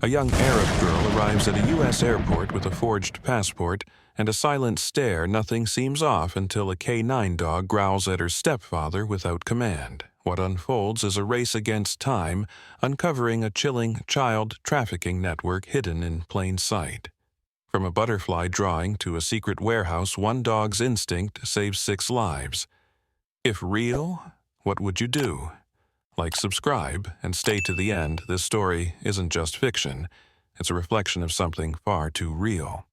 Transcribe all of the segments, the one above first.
A young Arab girl arrives at a U.S. airport with a forged passport and a silent stare. Nothing seems off until a K9 dog growls at her stepfather without command. What unfolds is a race against time, uncovering a chilling child trafficking network hidden in plain sight. From a butterfly drawing to a secret warehouse, one dog's instinct saves 6 lives. If real, what would you do? Like, subscribe, and stay to the end. This story isn't just fiction. It's a reflection of something far too real.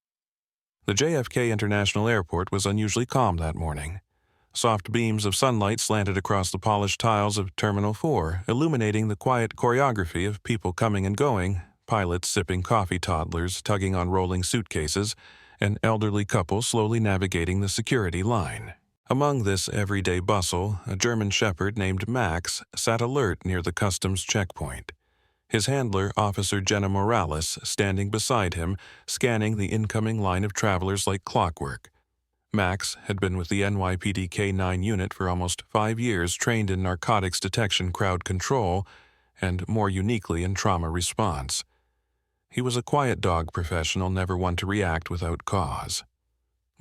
The JFK International Airport was unusually calm that morning. Soft beams of sunlight slanted across the polished tiles of Terminal 4, illuminating the quiet choreography of people coming and going, pilots sipping coffee, toddlers tugging on rolling suitcases, an elderly couple slowly navigating the security line. Among this everyday bustle, a German shepherd named Max sat alert near the customs checkpoint. His handler, Officer Jenna Morales, standing beside him, scanning the incoming line of travelers like clockwork. Max had been with the NYPD K9 unit for almost 5 years, trained in narcotics detection, crowd control, and more uniquely in trauma response. He was a quiet dog professional, never one to react without cause.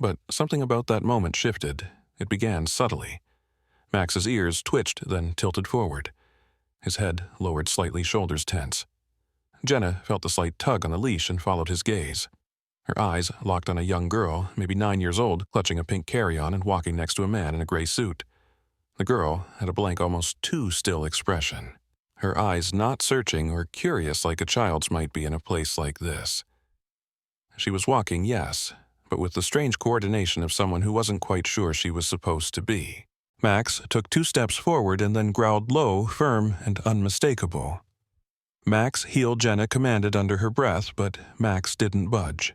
But something about that moment shifted. It began subtly. Max's ears twitched, then tilted forward. His head lowered slightly, shoulders tense. Jenna felt the slight tug on the leash and followed his gaze. Her eyes locked on a young girl, maybe 9 years old, clutching a pink carry-on and walking next to a man in a gray suit. The girl had a blank, almost too still expression. Her eyes not searching or curious like a child's might be in a place like this. She was walking, yes, but with the strange coordination of someone who wasn't quite sure she was supposed to be. Max took 2 steps forward and then growled low, firm, and unmistakable. Max, heel, Jenna commanded under her breath, but Max didn't budge.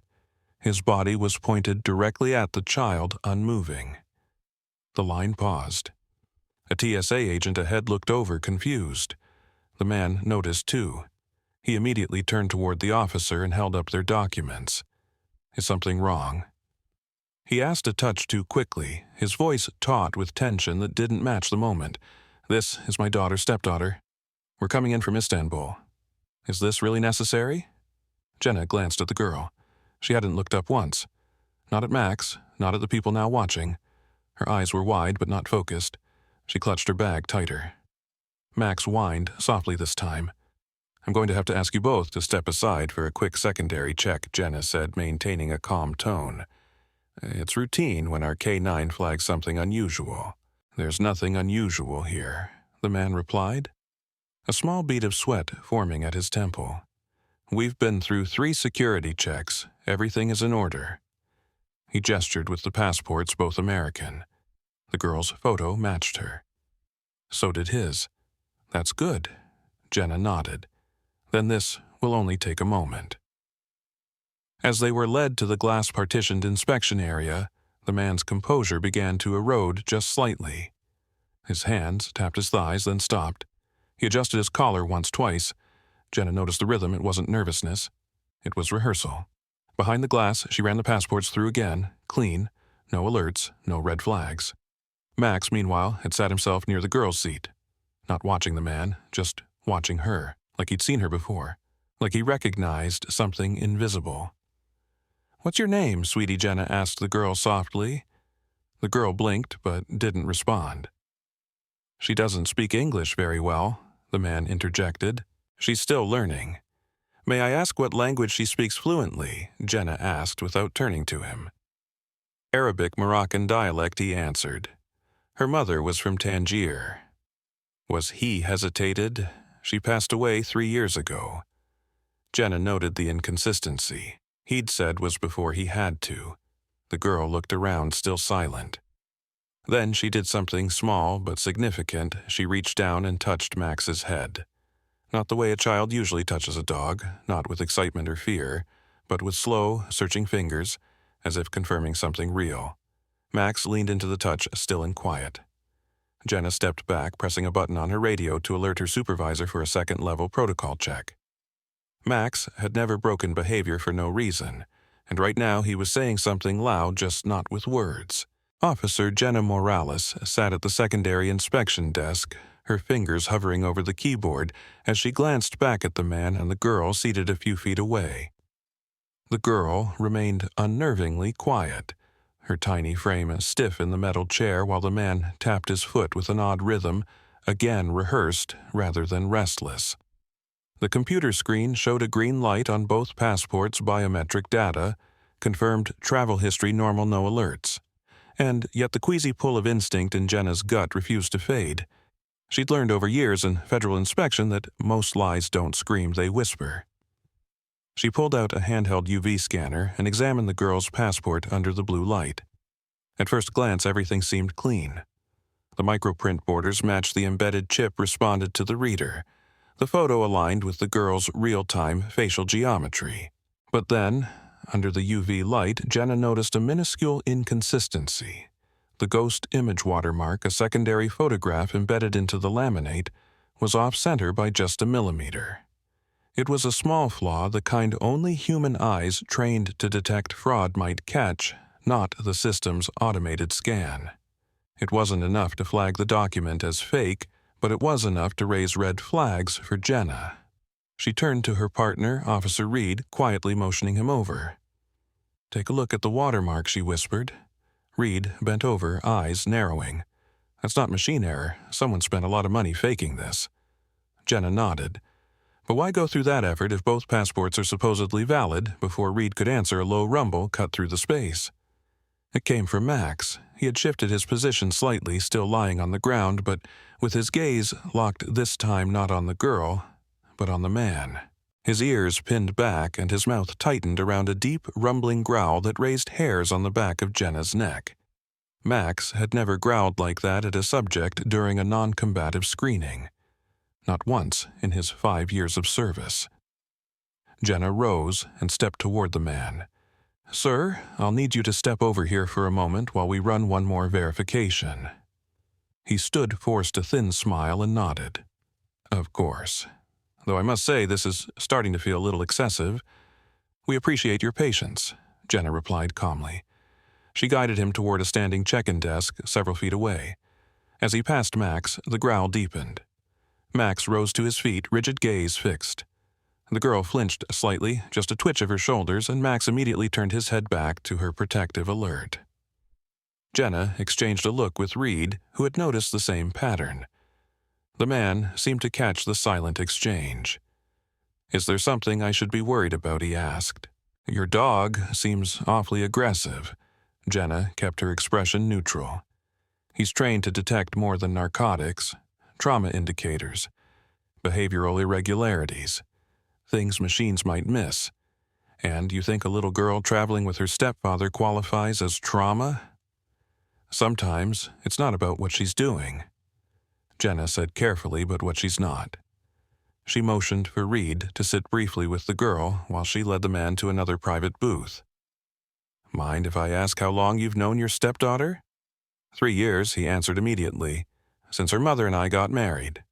His body was pointed directly at the child, unmoving. The line paused. A TSA agent ahead looked over, confused. The man noticed too. He immediately turned toward the officer and held up their documents. Is something wrong? He asked a touch too quickly, his voice taut with tension that didn't match the moment. This is my daughter, stepdaughter. We're coming in from Istanbul. Is this really necessary? Jenna glanced at the girl. She hadn't looked up once. Not at Max, not at the people now watching. Her eyes were wide but not focused. She clutched her bag tighter. Max whined, softly this time. I'm going to have to ask you both to step aside for a quick secondary check, Jenna said, maintaining a calm tone. It's routine when our K9 flags something unusual. There's nothing unusual here, the man replied. A small bead of sweat forming at his temple. We've been through 3 security checks. Everything is in order. He gestured with the passports, both American. The girl's photo matched her. So did his. That's good. Jenna nodded. Then this will only take a moment. As they were led to the glass-partitioned inspection area, the man's composure began to erode just slightly. His hands tapped his thighs, then stopped. He adjusted his collar once, twice. Jenna noticed the rhythm. It wasn't nervousness. It was rehearsal. Behind the glass, she ran the passports through again, clean, no alerts, no red flags. Max, meanwhile, had sat himself near the girl's seat, not watching the man, just watching her, like he'd seen her before, like he recognized something invisible. What's your name, sweetie? Jenna asked the girl softly. The girl blinked, but didn't respond. She doesn't speak English very well, the man interjected. She's still learning. May I ask what language she speaks fluently? Jenna asked without turning to him. Arabic Moroccan dialect, he answered. Her mother was from Tangier. Was he hesitated? She passed away 3 years ago. Jenna noted the inconsistency. He'd said was before he had to. The girl looked around, still silent. Then she did something small but significant. She reached down and touched Max's head. Not the way a child usually touches a dog, not with excitement or fear, but with slow, searching fingers, as if confirming something real. Max leaned into the touch, still and quiet. Jenna stepped back, pressing a button on her radio to alert her supervisor for a second-level protocol check. Max had never broken behavior for no reason, and right now he was saying something loud, just not with words. Officer Jenna Morales sat at the secondary inspection desk, her fingers hovering over the keyboard as she glanced back at the man and the girl seated a few feet away. The girl remained unnervingly quiet, her tiny frame stiff in the metal chair while the man tapped his foot with an odd rhythm, again rehearsed rather than restless. The computer screen showed a green light on both passports' biometric data, confirmed travel history normal, no alerts. And yet the queasy pull of instinct in Jenna's gut refused to fade. She'd learned over years in federal inspection that most lies don't scream, they whisper. She pulled out a handheld UV scanner and examined the girl's passport under the blue light. At first glance, everything seemed clean. The microprint borders matched the embedded chip responded to the reader. The photo aligned with the girl's real-time facial geometry. But then, under the UV light, Jenna noticed a minuscule inconsistency. The ghost image watermark, a secondary photograph embedded into the laminate, was off-center by just a millimeter. It was a small flaw, the kind only human eyes trained to detect fraud might catch, not the system's automated scan. It wasn't enough to flag the document as fake, but it was enough to raise red flags for Jenna. She turned to her partner, Officer Reed, quietly motioning him over. "Take a look at the watermark," she whispered. Reed bent over, eyes narrowing. "That's not machine error. Someone spent a lot of money faking this." Jenna nodded. But why go through that effort if both passports are supposedly valid? Before Reed could answer, a low rumble cut through the space. It came from Max. He had shifted his position slightly, still lying on the ground, but with his gaze locked this time not on the girl, but on the man. His ears pinned back and his mouth tightened around a deep, rumbling growl that raised hairs on the back of Jenna's neck. Max had never growled like that at a subject during a non-combative screening. Not once in his 5 years of service. Jenna rose and stepped toward the man. "Sir, I'll need you to step over here for a moment while we run one more verification." He stood, forced a thin smile, and nodded. "Of course. Though I must say this is starting to feel a little excessive. We appreciate your patience," Jenna replied calmly. She guided him toward a standing check-in desk several feet away. As he passed Max, the growl deepened. Max rose to his feet, rigid gaze fixed. The girl flinched slightly, just a twitch of her shoulders, and Max immediately turned his head back to her protective alert. Jenna exchanged a look with Reed, who had noticed the same pattern. The man seemed to catch the silent exchange. "Is there something I should be worried about?" he asked. "Your dog seems awfully aggressive." Jenna kept her expression neutral. "He's trained to detect more than narcotics, trauma indicators, behavioral irregularities, things machines might miss. And you think a little girl traveling with her stepfather qualifies as trauma? Sometimes it's not about what she's doing." Jenna said carefully, "but what she's not." She motioned for Reed to sit briefly with the girl while she led the man to another private booth. "Mind if I ask how long you've known your stepdaughter?" 3 years, he answered immediately, "since her mother and I got married.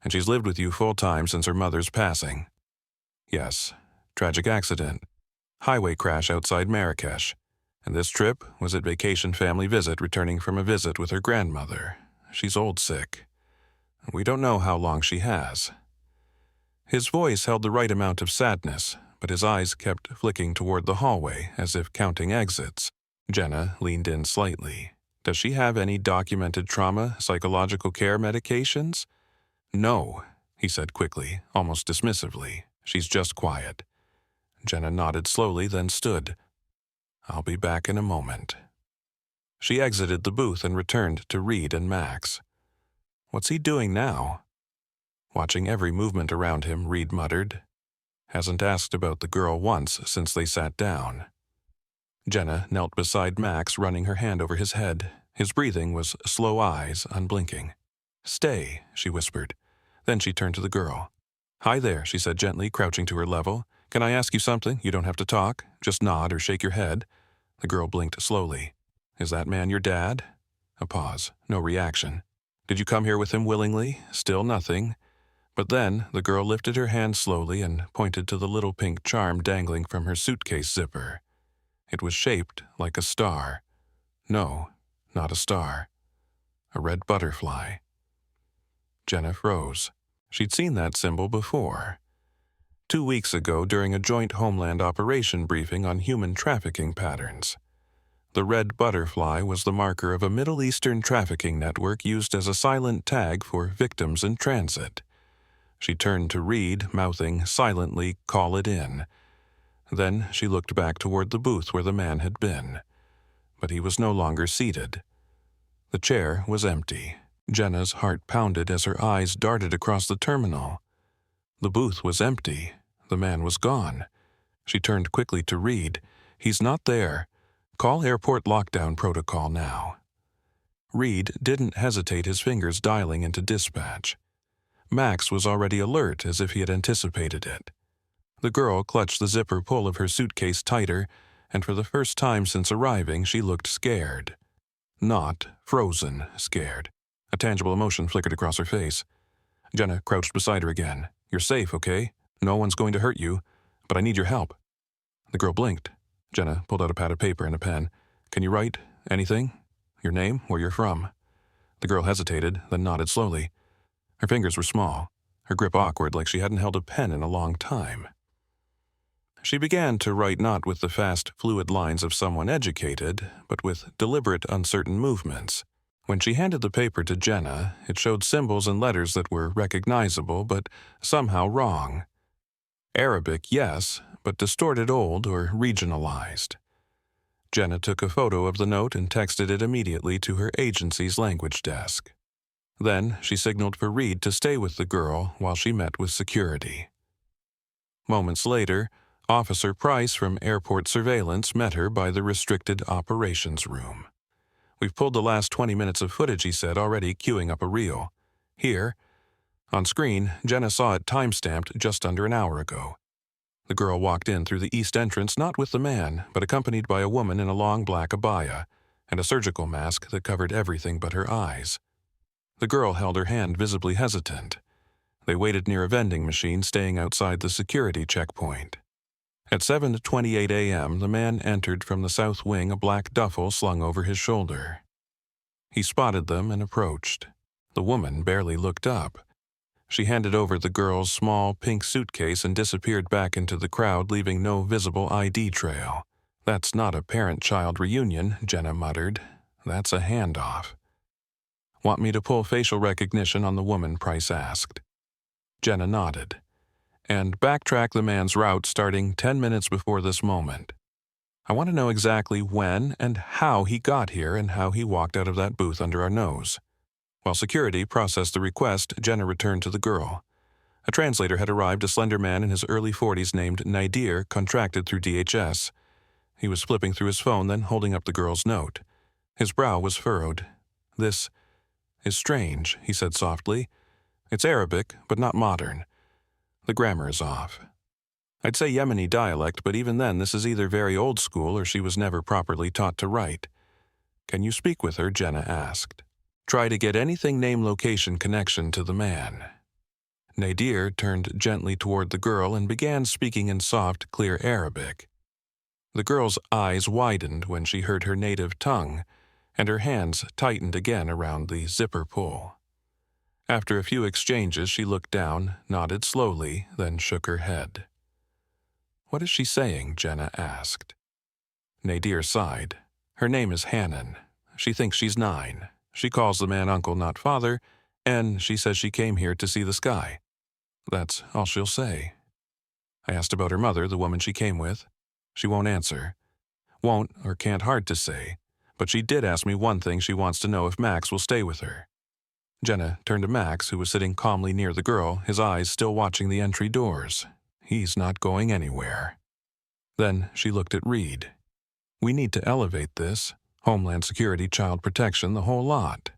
And she's lived with you full-time since her mother's passing." "Yes, tragic accident. Highway crash outside Marrakesh. And this trip was a vacation family visit returning from a visit with her grandmother. She's old sick. We don't know how long she has." His voice held the right amount of sadness, but his eyes kept flicking toward the hallway as if counting exits. Jenna leaned in slightly. "Does she have any documented trauma, psychological care medications?" "No," he said quickly, almost dismissively. "She's just quiet." Jenna nodded slowly, then stood. "I'll be back in a moment." She exited the booth and returned to Reed and Max. "What's he doing now?" Watching every movement around him, Reed muttered. "Hasn't asked about the girl once since they sat down." Jenna knelt beside Max, running her hand over his head. His breathing was slow, eyes unblinking. "Stay," she whispered. Then she turned to the girl. "Hi there," she said gently, crouching to her level. "Can I ask you something? You don't have to talk. Just nod or shake your head." The girl blinked slowly. "Is that man your dad?" A pause. No reaction. "Did you come here with him willingly?" Still nothing. But then the girl lifted her hand slowly and pointed to the little pink charm dangling from her suitcase zipper. It was shaped like a star. No, not a star. A red butterfly. Jenna froze. She'd seen that symbol before. 2 weeks ago during a joint Homeland operation briefing on human trafficking patterns. The red butterfly was the marker of a Middle Eastern trafficking network used as a silent tag for victims in transit. She turned to Reed, mouthing silently, "Call it in." Then she looked back toward the booth where the man had been. But he was no longer seated. The chair was empty. Jenna's heart pounded as her eyes darted across the terminal. The booth was empty. The man was gone. She turned quickly to Reed. "He's not there. Call airport lockdown protocol now." Reed didn't hesitate, his fingers dialing into dispatch. Max was already alert, as if he had anticipated it. The girl clutched the zipper pull of her suitcase tighter, and for the first time since arriving, she looked scared. Not frozen scared. A tangible emotion flickered across her face. Jenna crouched beside her again. "You're safe, okay? No one's going to hurt you, but I need your help." The girl blinked. Jenna pulled out a pad of paper and a pen. "Can you write anything? Your name, where you're from?" The girl hesitated, then nodded slowly. Her fingers were small, her grip awkward, like she hadn't held a pen in a long time. She began to write not with the fast, fluid lines of someone educated, but with deliberate, uncertain movements. When she handed the paper to Jenna, it showed symbols and letters that were recognizable, but somehow wrong. Arabic, yes, but distorted old or regionalized. Jenna took a photo of the note and texted it immediately to her agency's language desk. Then she signaled for Reed to stay with the girl while she met with security. Moments later, Officer Price from Airport Surveillance met her by the restricted operations room. "We've pulled the last 20 minutes of footage," he said, already queuing up a reel. "Here." On screen, Jenna saw it time-stamped just under an hour ago. The girl walked in through the east entrance not with the man, but accompanied by a woman in a long black abaya and a surgical mask that covered everything but her eyes. The girl held her hand, visibly hesitant. They waited near a vending machine, staying outside the security checkpoint. At 7:28 a.m., the man entered from the south wing, a black duffel slung over his shoulder. He spotted them and approached. The woman barely looked up. She handed over the girl's small pink suitcase and disappeared back into the crowd, leaving no visible ID trail. "That's not a parent-child reunion," Jenna muttered. "That's a handoff." "Want me to pull facial recognition on the woman?" Price asked. Jenna nodded. "And backtrack the man's route starting 10 minutes before this moment. I want to know exactly when and how he got here and how he walked out of that booth under our nose." While security processed the request, Jenna returned to the girl. A translator had arrived, a slender man in his early 40s named Nadir, contracted through DHS. He was flipping through his phone, then holding up the girl's note. His brow was furrowed. "This is strange," he said softly. "It's Arabic, but not modern. The grammar is off. I'd say Yemeni dialect, but even then this is either very old school or she was never properly taught to write." "Can you speak with her?" Jenna asked. "Try to get anything name-location connection to the man." Nadir turned gently toward the girl and began speaking in soft, clear Arabic. The girl's eyes widened when she heard her native tongue, and her hands tightened again around the zipper pull. After a few exchanges, she looked down, nodded slowly, then shook her head. "What is she saying?" Jenna asked. Nadir sighed. "Her name is Hannon. She thinks she's 9. She calls the man uncle, not father, and she says she came here to see the sky. That's all she'll say." I asked about her mother, the woman she came with. She won't answer. Won't or can't hard to say, but she did ask me one thing. She wants to know if Max will stay with her. Jenna turned to Max, who was sitting calmly near the girl, his eyes still watching the entry doors. "He's not going anywhere." Then she looked at Reed. "We need to elevate this. Homeland Security, Child Protection, the whole lot."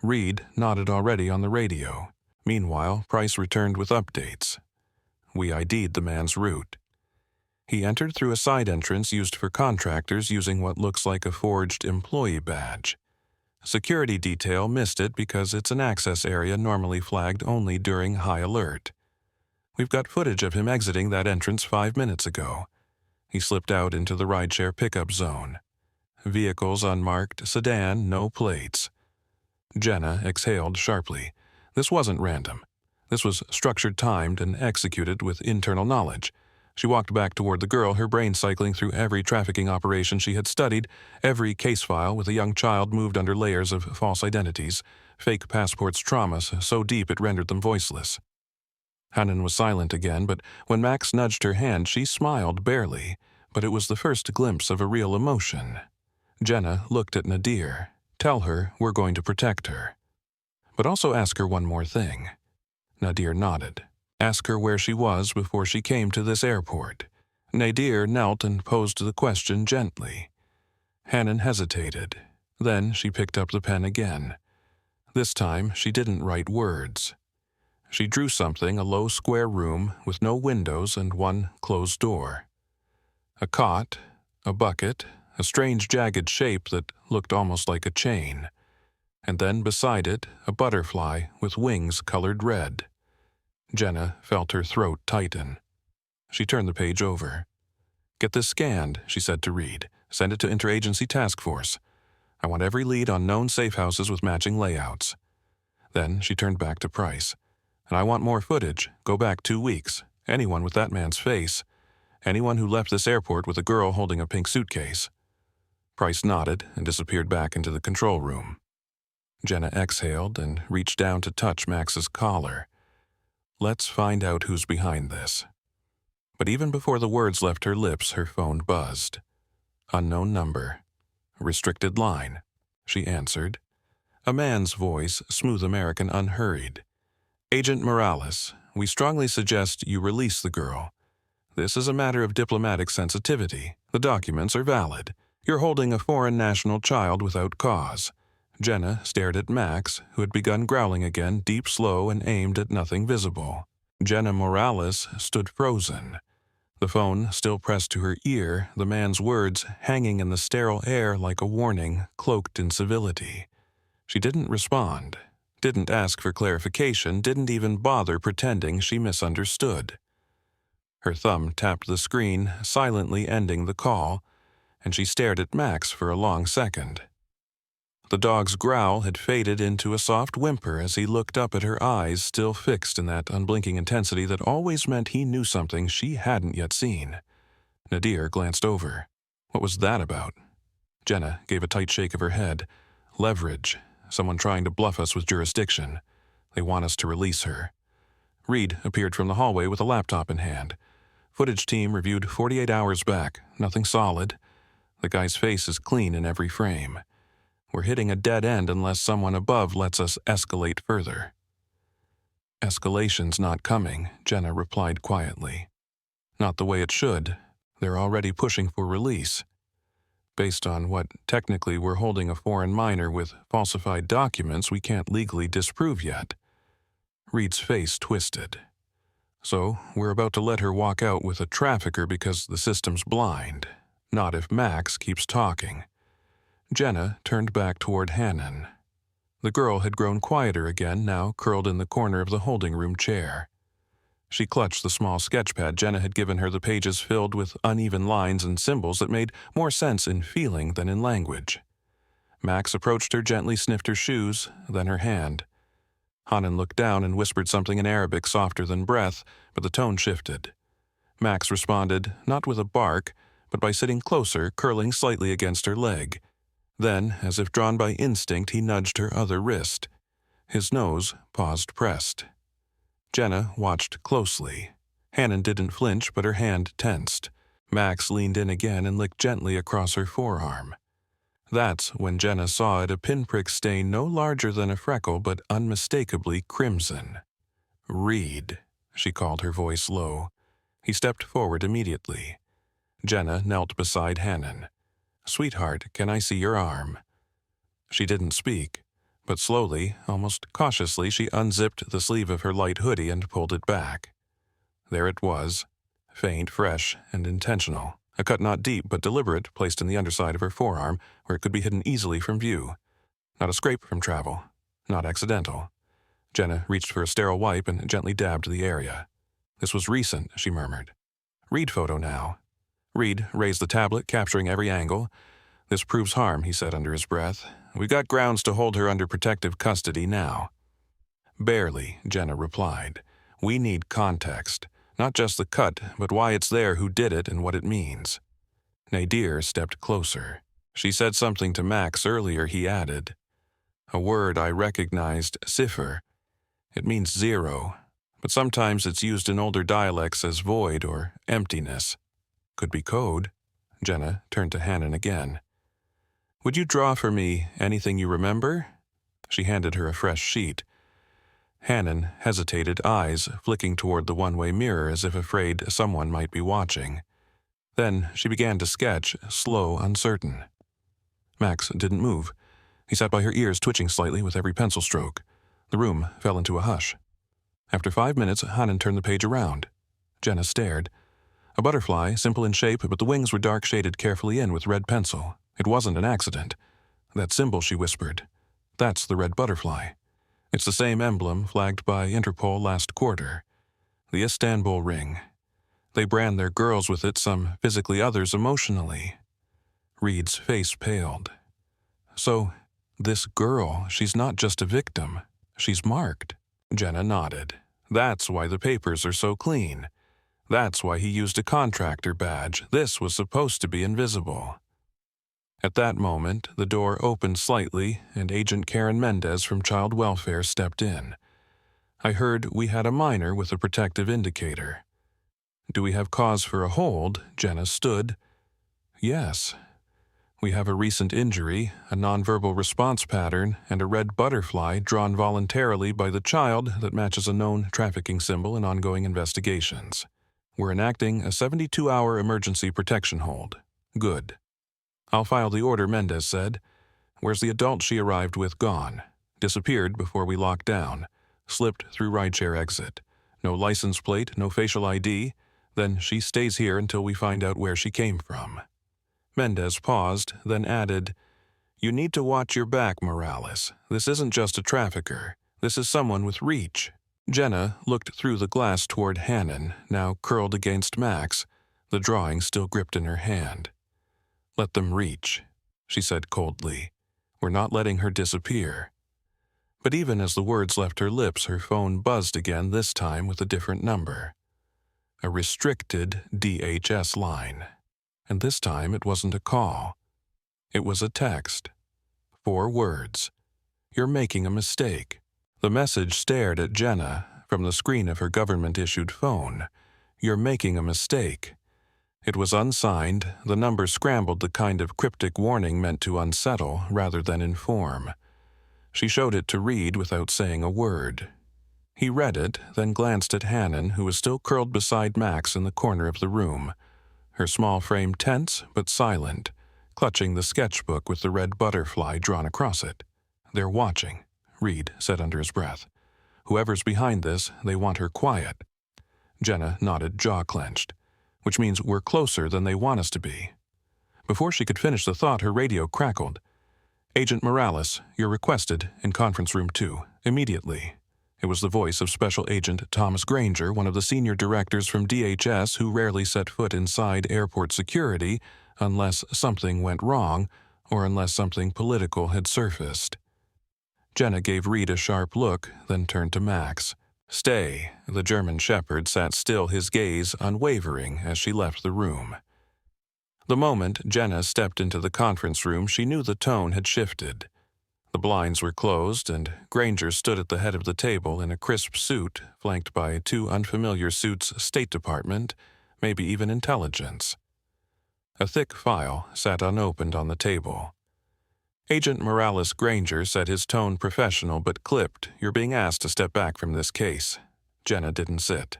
Reed nodded already on the radio. Meanwhile, Price returned with updates. We ID'd the man's route. He entered through a side entrance used for contractors using what looks like a forged employee badge. Security detail missed it because it's an access area normally flagged only during high alert. We've got footage of him exiting that entrance 5 minutes ago. He slipped out into the rideshare pickup zone. Vehicles unmarked, sedan, no plates. Jenna exhaled sharply. This wasn't random. This was structured, timed, and executed with internal knowledge. She walked back toward the girl, her brain cycling through every trafficking operation she had studied, every case file with a young child moved under layers of false identities, fake passports, traumas so deep it rendered them voiceless. Hannon was silent again, but when Max nudged her hand, she smiled barely, but it was the first glimpse of a real emotion. Jenna looked at Nadir. Tell her we're going to protect her. But also ask her one more thing. Nadir nodded. Ask her where she was before she came to this airport. Nadir knelt and posed the question gently. Hannon hesitated. Then she picked up the pen again. This time she didn't write words. She drew something, a low square room with no windows and one closed door. A cot, a bucket, a strange jagged shape that looked almost like a chain. And then beside it, a butterfly with wings colored red. Jenna felt her throat tighten. She turned the page over. Get this scanned, she said to Reed. Send it to Interagency Task Force. I want every lead on known safe houses with matching layouts. Then she turned back to Price. And I want more footage. Go back 2 weeks. Anyone with that man's face. Anyone who left this airport with a girl holding a pink suitcase. Price nodded and disappeared back into the control room. Jenna exhaled and reached down to touch Max's collar. Let's find out who's behind this. But even before the words left her lips, her phone buzzed. Unknown number. Restricted line. She answered. A man's voice, smooth American, unhurried. Agent Morales, we strongly suggest you release the girl. This is a matter of diplomatic sensitivity. The documents are valid. You're holding a foreign national child without cause. Jenna stared at Max, who had begun growling again, deep, slow, and aimed at nothing visible. Jenna Morales stood frozen. The phone still pressed to her ear, the man's words hanging in the sterile air like a warning, cloaked in civility. She didn't respond, didn't ask for clarification, didn't even bother pretending she misunderstood. Her thumb tapped the screen, silently ending the call, and she stared at Max for a long second. The dog's growl had faded into a soft whimper as he looked up at her eyes, still fixed in that unblinking intensity that always meant he knew something she hadn't yet seen. Nadir glanced over. What was that about? Jenna gave a tight shake of her head. Leverage. Someone trying to bluff us with jurisdiction. They want us to release her. Reed appeared from the hallway with a laptop in hand. Footage team reviewed 48 hours back. Nothing solid. The guy's face is clean in every frame. We're hitting a dead end unless someone above lets us escalate further. Escalation's not coming, Jenna replied quietly. Not the way it should. They're already pushing for release. Based on what technically we're holding a foreign minor with falsified documents we can't legally disprove yet. Reed's face twisted. So we're about to let her walk out with a trafficker because the system's blind. Not if Max keeps talking. Jenna turned back toward Hannon. The girl had grown quieter again, now curled in the corner of the holding room chair. She clutched the small sketchpad Jenna had given her, the pages filled with uneven lines and symbols that made more sense in feeling than in language. Max approached her, gently sniffed her shoes, then her hand. Hannon looked down and whispered something in Arabic softer than breath, but the tone shifted. Max responded, not with a bark, but by sitting closer, curling slightly against her leg. Then, as if drawn by instinct, he nudged her other wrist. His nose paused pressed. Jenna watched closely. Hannon didn't flinch, but her hand tensed. Max leaned in again and licked gently across her forearm. That's when Jenna saw it, a pinprick stain no larger than a freckle but unmistakably crimson. Reed, she called, her voice low. He stepped forward immediately. Jenna knelt beside Hannon. Sweetheart, can I see your arm? She didn't speak, but slowly, almost cautiously, she unzipped the sleeve of her light hoodie and pulled it back. There it was, faint, fresh, and intentional. A cut not deep but deliberate, placed in the underside of her forearm where it could be hidden easily from view. Not a scrape from travel, not accidental. Jenna reached for a sterile wipe and gently dabbed the area. This was recent, she murmured. Reed photo now. Reed raised the tablet, capturing every angle. This proves harm, he said under his breath. We've got grounds to hold her under protective custody now. Barely, Jenna replied. We need context. Not just the cut, but why it's there, who did it, and what it means. Nadir stepped closer. She said something to Max earlier, he added. A word I recognized, cipher. It means zero, but sometimes it's used in older dialects as void or emptiness. Could be code. Jenna turned to Hannon again. Would you draw for me anything you remember? She handed her a fresh sheet. Hannon hesitated, eyes flicking toward the one-way mirror as if afraid someone might be watching. Then she began to sketch, slow, uncertain. Max didn't move. He sat by her ears, twitching slightly with every pencil stroke. The room fell into a hush. After 5 minutes, Hannon turned the page around. Jenna stared. A butterfly, simple in shape, but the wings were dark shaded carefully in with red pencil. It wasn't an accident. That symbol, she whispered. That's the red butterfly. It's the same emblem flagged by Interpol last quarter. The Istanbul ring. They brand their girls with it, some physically, others emotionally. Reed's face paled. So, this girl, she's not just a victim. She's marked. Jenna nodded. That's why the papers are so clean. That's why he used a contractor badge. This was supposed to be invisible. At that moment, the door opened slightly, and Agent Karen Mendez from Child Welfare stepped in. I heard we had a minor with a protective indicator. Do we have cause for a hold? Jenna stood. Yes. We have a recent injury, a nonverbal response pattern, and a red butterfly drawn voluntarily by the child that matches a known trafficking symbol in ongoing investigations. We're enacting a 72-hour emergency protection hold. Good. I'll file the order, Mendez said. Where's the adult she arrived with gone? Disappeared before we locked down. Slipped through rideshare exit. No license plate, no facial ID. Then she stays here until we find out where she came from. Mendez paused, then added, You need to watch your back, Morales. This isn't just a trafficker. This is someone with reach. Jenna looked through the glass toward Hannon, now curled against Max, the drawing still gripped in her hand. Let them reach, she said coldly. We're not letting her disappear. But even as the words left her lips, her phone buzzed again, this time with a different number. A restricted DHS line. And this time it wasn't a call. It was a text. 4 words. You're making a mistake. The message stared at Jenna from the screen of her government-issued phone. You're making a mistake. It was unsigned. The number scrambled, the kind of cryptic warning meant to unsettle rather than inform. She showed it to Reed without saying a word. He read it, then glanced at Hannon, who was still curled beside Max in the corner of the room, her small frame tense but silent, clutching the sketchbook with the red butterfly drawn across it. They're watching, Reed said under his breath. Whoever's behind this, they want her quiet. Jenna nodded, jaw clenched. Which means we're closer than they want us to be. Before she could finish the thought, her radio crackled. Agent Morales, you're requested in conference room 2, immediately. It was the voice of Special Agent Thomas Granger, one of the senior directors from DHS who rarely set foot inside airport security unless something went wrong or unless something political had surfaced. Jenna gave Reed a sharp look, then turned to Max. Stay. The German shepherd sat still, his gaze unwavering as she left the room. The moment Jenna stepped into the conference room, she knew the tone had shifted. The blinds were closed, and Granger stood at the head of the table in a crisp suit, flanked by 2 unfamiliar suits, State Department, maybe even intelligence. A thick file sat unopened on the table. Agent Morales Granger said, his tone professional but clipped, You're being asked to step back from this case. Jenna didn't sit.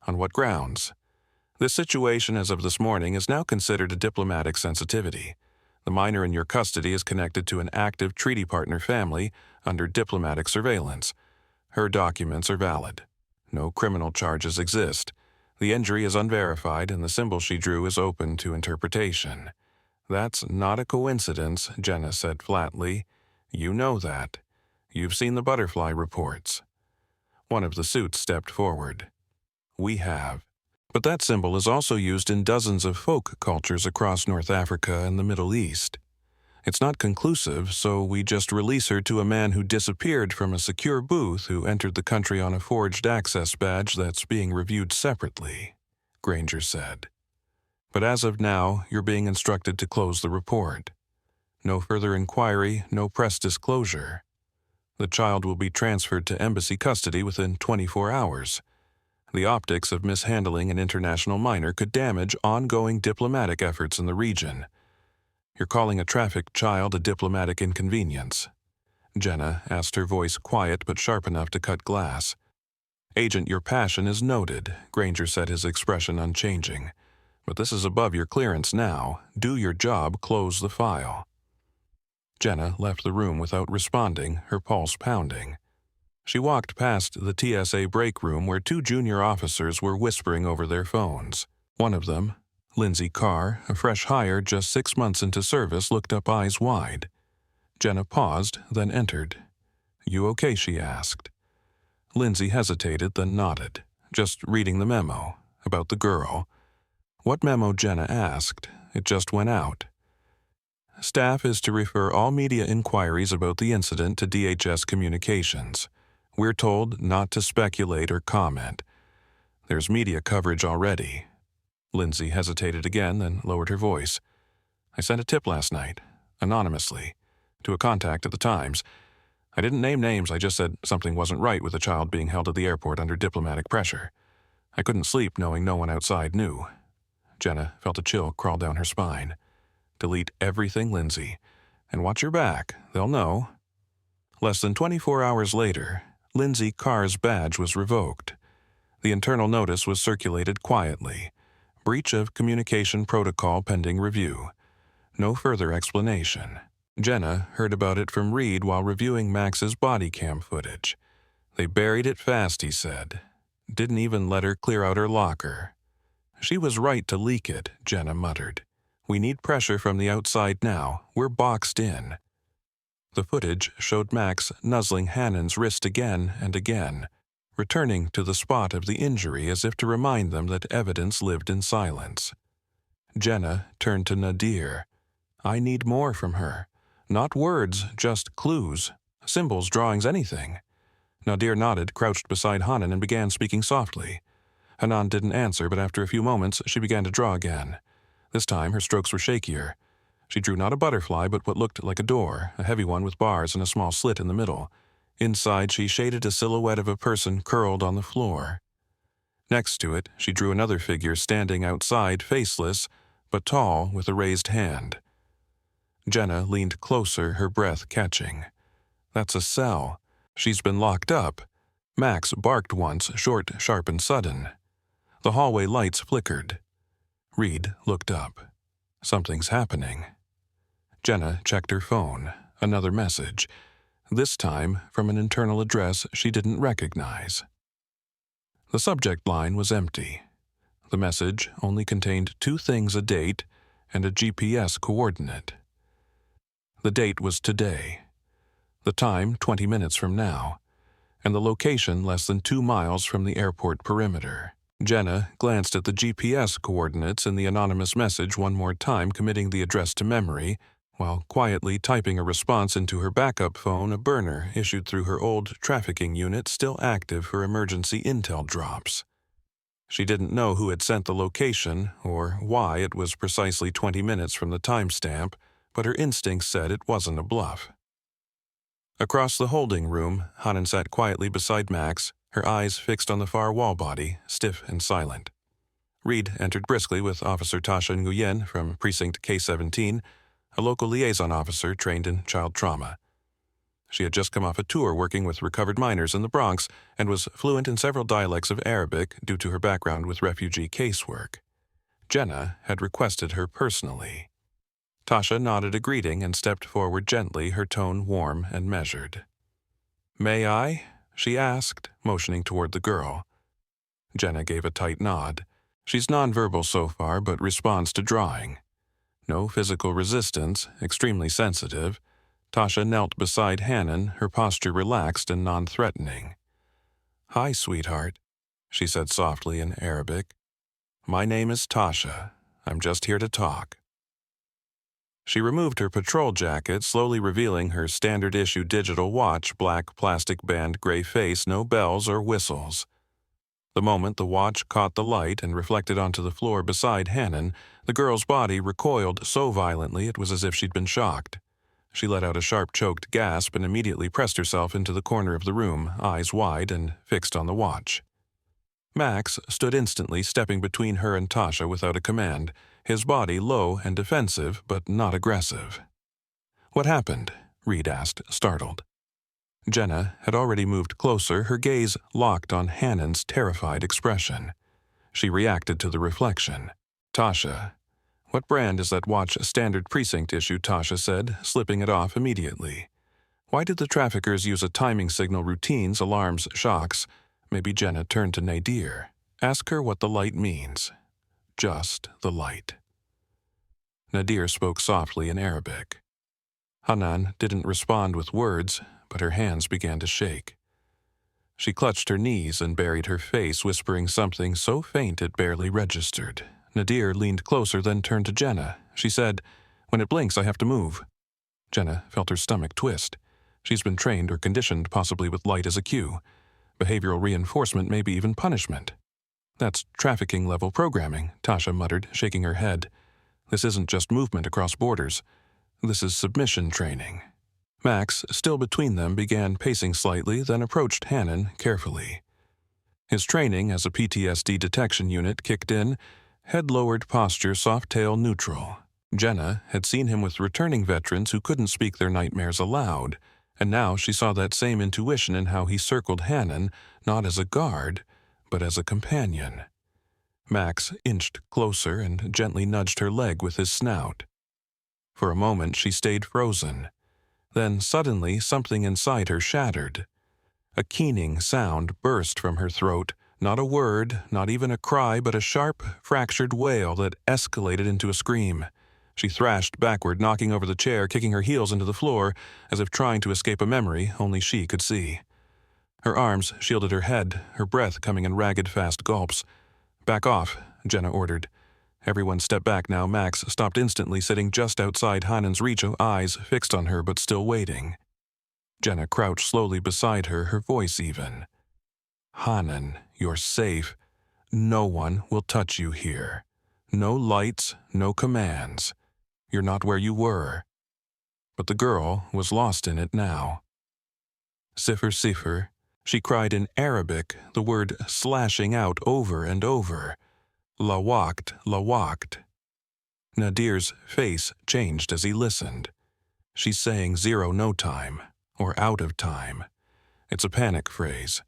On what grounds? This situation as of this morning is now considered a diplomatic sensitivity. The minor in your custody is connected to an active treaty partner family under diplomatic surveillance. Her documents are valid. No criminal charges exist. The injury is unverified and the symbol she drew is open to interpretation. That's not a coincidence, Jenna said flatly. You know that. You've seen the butterfly reports. One of the suits stepped forward. We have. But that symbol is also used in dozens of folk cultures across North Africa and the Middle East. It's not conclusive, so we just release her to a man who disappeared from a secure booth who entered the country on a forged access badge that's being reviewed separately," Granger said. "But as of now, you're being instructed to close the report. No further inquiry, no press disclosure. The child will be transferred to embassy custody within 24 hours. The optics of mishandling an international minor could damage ongoing diplomatic efforts in the region. You're calling a trafficked child a diplomatic inconvenience," Jenna asked, her voice quiet but sharp enough to cut glass. "Agent, your passion is noted," Granger said, his expression unchanging. "But this is above your clearance now. Do your job, close the file." Jenna left the room without responding, her pulse pounding. She walked past the TSA break room where 2 junior officers were whispering over their phones. One of them, Lindsay Carr, a fresh hire just 6 months into service, looked up eyes wide. Jenna paused, then entered. "You okay?" she asked. Lindsay hesitated, then nodded. "Just reading the memo. About the girl." "What memo?" Jenna asked. "It just went out." "Staff is to refer all media inquiries about the incident to DHS Communications. We're told not to speculate or comment. There's media coverage already." Lindsay hesitated again, then lowered her voice. "I sent a tip last night, anonymously, to a contact at the Times. I didn't name names, I just said something wasn't right with a child being held at the airport under diplomatic pressure. I couldn't sleep knowing no one outside knew." Jenna felt a chill crawl down her spine. "Delete everything, Lindsay. And watch your back. They'll know." Less than 24 hours later, Lindsay Carr's badge was revoked. The internal notice was circulated quietly. "Breach of communication protocol pending review." No further explanation. Jenna heard about it from Reed while reviewing Max's body cam footage. "They buried it fast," he said. "Didn't even let her clear out her locker." "She was right to leak it," Jenna muttered. "We need pressure from the outside now. We're boxed in." The footage showed Max nuzzling Hannon's wrist again and again, returning to the spot of the injury as if to remind them that evidence lived in silence. Jenna turned to Nadir. "I need more from her. Not words, just clues. Symbols, drawings, anything." Nadir nodded, crouched beside Hannon, and began speaking softly. Hanan didn't answer, but after a few moments she began to draw again. This time her strokes were shakier. She drew not a butterfly, but what looked like a door, a heavy one with bars and a small slit in the middle. Inside she shaded a silhouette of a person curled on the floor. Next to it, she drew another figure standing outside, faceless, but tall, with a raised hand. Jenna leaned closer, her breath catching. "That's a cell. She's been locked up." Max barked once, short, sharp, and sudden. The hallway lights flickered. Reed looked up. "Something's happening." Jenna checked her phone. Another message. This time from an internal address she didn't recognize. The subject line was empty. The message only contained 2 things: a date and a GPS coordinate. The date was today. The time 20 minutes from now. And the location less than 2 miles from the airport perimeter. Jenna glanced at the GPS coordinates in the anonymous message one more time, committing the address to memory, while quietly typing a response into her backup phone, a burner issued through her old trafficking unit still active for emergency intel drops. She didn't know who had sent the location or why it was precisely 20 minutes from the timestamp, but her instincts said it wasn't a bluff. Across the holding room, Hannon sat quietly beside Max, her eyes fixed on the far wall body, stiff and silent. Reed entered briskly with Officer Tasha Nguyen from Precinct K-17, a local liaison officer trained in child trauma. She had just come off a tour working with recovered minors in the Bronx and was fluent in several dialects of Arabic due to her background with refugee casework. Jenna had requested her personally. Tasha nodded a greeting and stepped forward gently, her tone warm and measured. "May I?" she asked, motioning toward the girl. Jenna gave a tight nod. She's nonverbal so far, but responds to drawing. No physical resistance, extremely sensitive. Tasha knelt beside Hannon, her posture relaxed and non-threatening. "Hi, sweetheart," she said softly in Arabic. "My name is Tasha. I'm just here to talk." She removed her patrol jacket, slowly revealing her standard-issue digital watch, black plastic band, gray face, no bells or whistles. The moment the watch caught the light and reflected onto the floor beside Hannon, the girl's body recoiled so violently it was as if she'd been shocked. She let out a sharp, choked gasp and immediately pressed herself into the corner of the room, eyes wide and fixed on the watch. Max stood instantly, stepping between her and Tasha without a command, his body low and defensive, but not aggressive. "What happened?" Reed asked, startled. Jenna had already moved closer, her gaze locked on Hannon's terrified expression. She reacted to the reflection. "Tasha, what brand is that watch?" "Standard precinct issue," Tasha said, slipping it off immediately. "Why did the traffickers use a timing signal? Routines, alarms, shocks?" Maybe Jenna turned to Nadir. "Ask her what the light means." "Just the light." Nadir spoke softly in Arabic. Hanan didn't respond with words, but her hands began to shake. She clutched her knees and buried her face, whispering something so faint it barely registered. Nadir leaned closer, then turned to Jenna. She said, "When it blinks, I have to move." Jenna felt her stomach twist. She's been trained or conditioned, possibly with light as a cue. Behavioral reinforcement, maybe even punishment. "That's trafficking-level programming," Tasha muttered, shaking her head. "This isn't just movement across borders. This is submission training." Max, still between them, began pacing slightly, then approached Hannon carefully. His training as a PTSD detection unit kicked in, head-lowered posture, soft tail neutral. Jenna had seen him with returning veterans who couldn't speak their nightmares aloud, and now she saw that same intuition in how he circled Hannon, not as a guard, but as a companion. Max inched closer and gently nudged her leg with his snout. For a moment she stayed frozen. Then suddenly something inside her shattered. A keening sound burst from her throat, not a word, not even a cry, but a sharp, fractured wail that escalated into a scream. She thrashed backward, knocking over the chair, kicking her heels into the floor, as if trying to escape a memory only she could see. Her arms shielded her head, her breath coming in ragged, fast gulps. "Back off," Jenna ordered. Everyone stepped back now. Max stopped instantly, sitting just outside Hannon's reach, eyes fixed on her but still waiting. Jenna crouched slowly beside her, her voice even. "Hannon, you're safe. No one will touch you here. No lights, no commands. You're not where you were." But the girl was lost in it now. "Sifr, sifr," she cried in Arabic, the word slashing out over and over. "Lawakt, lawakt." Nadir's face changed as he listened. She's saying zero no time, or out of time. It's a panic phrase.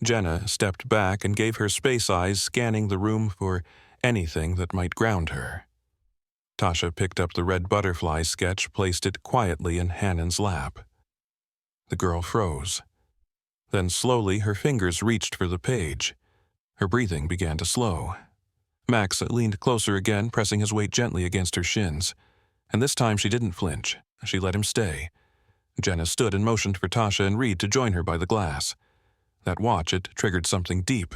Jenna stepped back and gave her space eyes, scanning the room for anything that might ground her. Tasha picked up the red butterfly sketch, placed it quietly in Hannon's lap. The girl froze. Then slowly her fingers reached for the page. Her breathing began to slow. Max leaned closer again, pressing his weight gently against her shins. And this time she didn't flinch. She let him stay. Jenna stood and motioned for Tasha and Reed to join her by the glass. That watch, it triggered something deep.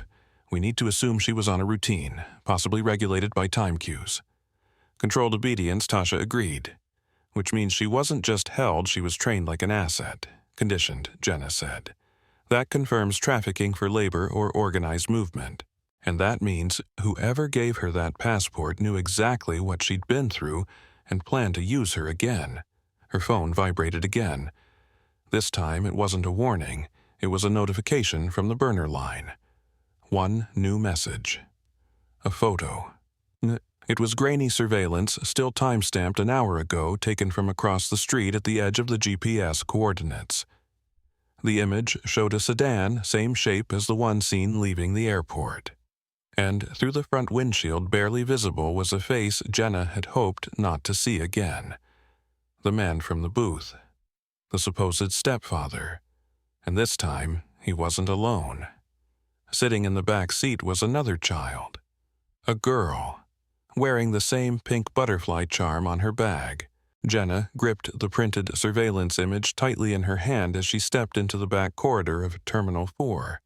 We need to assume she was on a routine, possibly regulated by time cues. Controlled obedience, Tasha agreed. Which means she wasn't just held, she was trained like an asset. Conditioned, Jenna said. That confirms trafficking for labor or organized movement. And that means whoever gave her that passport knew exactly what she'd been through and planned to use her again. Her phone vibrated again. This time it wasn't a warning. It was a notification from the burner line. One new message. A photo. It was grainy surveillance, still time-stamped an hour ago, taken from across the street at the edge of the GPS coordinates. The image showed a sedan, same shape as the one seen leaving the airport. And through the front windshield, barely visible, was a face Jenna had hoped not to see again. The man from the booth. The supposed stepfather. And this time, he wasn't alone. Sitting in the back seat was another child. A girl. Wearing the same pink butterfly charm on her bag. Jenna gripped the printed surveillance image tightly in her hand as she stepped into the back corridor of Terminal 4.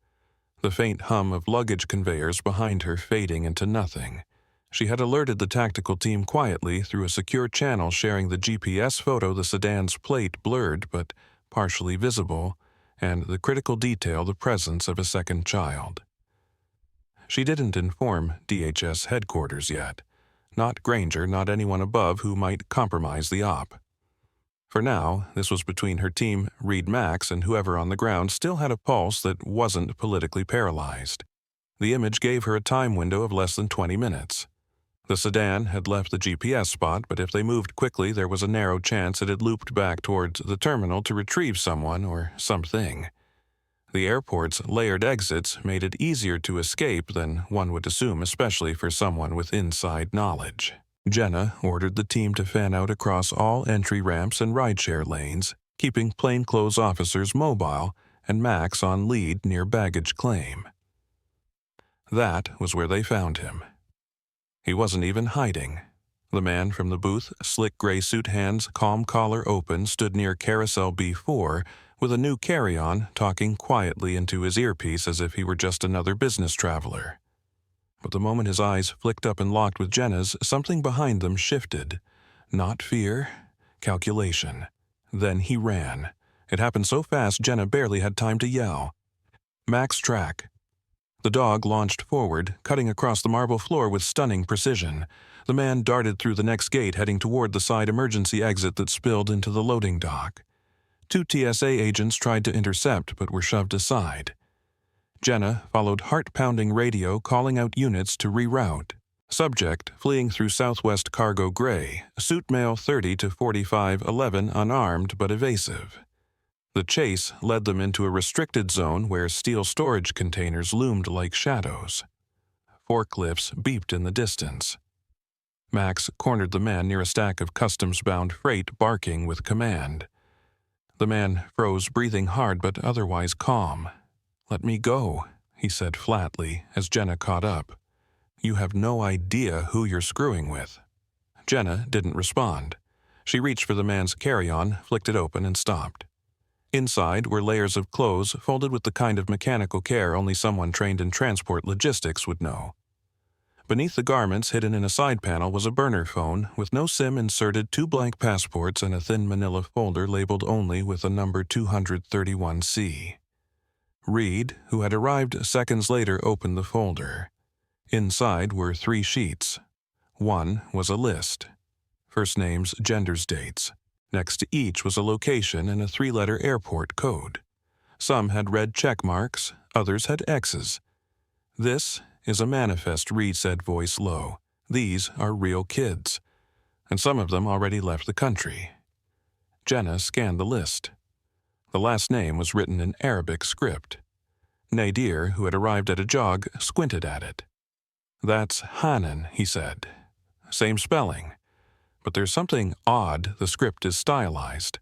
The faint hum of luggage conveyors behind her fading into nothing. She had alerted the tactical team quietly through a secure channel sharing the GPS photo, the sedan's plate blurred but partially visible, and the critical detail, the presence of a second child. She didn't inform DHS headquarters yet. Not Granger, not anyone above who might compromise the op. For now, this was between her team, Reed Max, and whoever on the ground still had a pulse that wasn't politically paralyzed. The image gave her a time window of less than 20 minutes. The sedan had left the GPS spot, but if they moved quickly, there was a narrow chance it had looped back towards the terminal to retrieve someone or something. The airport's layered exits made it easier to escape than one would assume, especially for someone with inside knowledge. Jenna ordered the team to fan out across all entry ramps and rideshare lanes, keeping plainclothes officers mobile and Max on lead near baggage claim. That was where they found him. He wasn't even hiding. The man from the booth, slick gray suit hands, calm collar open, stood near Carousel B4 with a new carry-on, talking quietly into his earpiece as if he were just another business traveler. But the moment his eyes flicked up and locked with Jenna's, something behind them shifted. Not fear, calculation. Then he ran. It happened so fast Jenna barely had time to yell. Max track. The dog launched forward, cutting across the marble floor with stunning precision. The man darted through the next gate, heading toward the side emergency exit that spilled into the loading dock. 2 TSA agents tried to intercept but were shoved aside. Jenna followed heart-pounding radio calling out units to reroute. Subject fleeing through Southwest Cargo Gray, suit male 30 to 4511, unarmed but evasive. The chase led them into a restricted zone where steel storage containers loomed like shadows. Forklifts beeped in the distance. Max cornered the man near a stack of customs-bound freight, barking with command. The man froze, breathing hard but otherwise calm. "Let me go," he said flatly as Jenna caught up. "You have no idea who you're screwing with." Jenna didn't respond. She reached for the man's carry-on, flicked it open, and stopped. Inside were layers of clothes folded with the kind of mechanical care only someone trained in transport logistics would know. Beneath the garments, hidden in a side panel, was a burner phone with no SIM inserted, 2 blank passports, and a thin manila folder labeled only with the number 231C. Reed, who had arrived seconds later, opened the folder. Inside were 3 sheets. One was a list. First names, genders, dates. Next to each was a location and a 3-letter airport code. Some had red check marks, others had X's. "This is a manifest," Reed said, voice low. "These are real kids. And some of them already left the country." Jenna scanned the list. The last name was written in Arabic script. Nadir, who had arrived at a jog, squinted at it. "That's Hanan," he said. "Same spelling. But there's something odd. The script is stylized.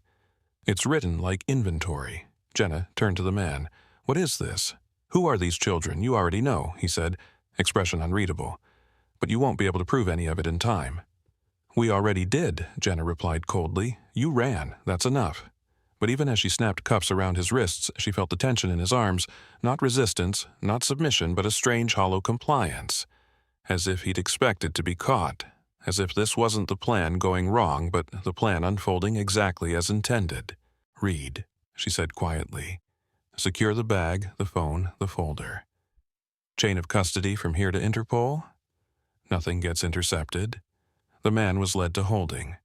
It's written like inventory." Jenna turned to the man. "What is this? Who are these children? You already know," he said, expression unreadable. "But you won't be able to prove any of it in time." "We already did," Jenna replied coldly. "You ran. That's enough." But even as she snapped cuffs around his wrists, she felt the tension in his arms, not resistance, not submission, but a strange hollow compliance. As if he'd expected to be caught. As if this wasn't the plan going wrong, but the plan unfolding exactly as intended. "Reed," she said quietly. "Secure the bag, the phone, the folder. Chain of custody from here to Interpol? Nothing gets intercepted." The man was led to holding.